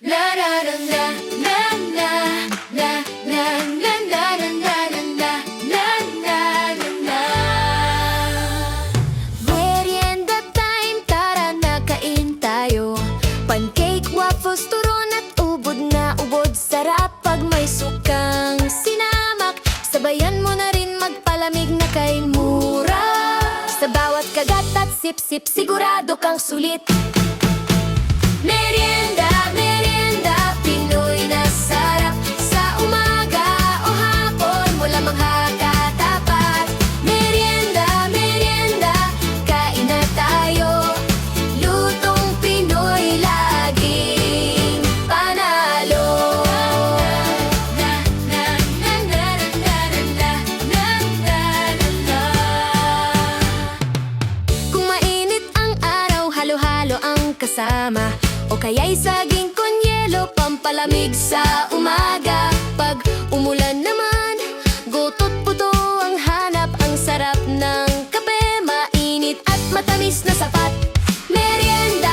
La la la la la la la la la la la la la la la la la. Merienda time, tara na kain tayo. Pancake, waffles, turon at ubod na ubod. Sarap pag may sukang sinamak. Sabayan mo na rin magpalamig na kay mura. Sa bawat kagat at sip-sip, sigurado kang sulit. Merienda, merienda, Pinoy na sarap. Sa umaga o hapon, wala makakatapat. Merienda, merienda, kain na tayo. Lutong Pinoy, laging panalo. La la la la la la la la la la. Kung mainit ang araw, halo-halo ang kasama. O kaya'y saging konyelo, pampalamig sa umaga. Pag umulan naman, goto't puto ang hanap. Ang sarap ng kape, mainit at matamis na sapat. Merienda.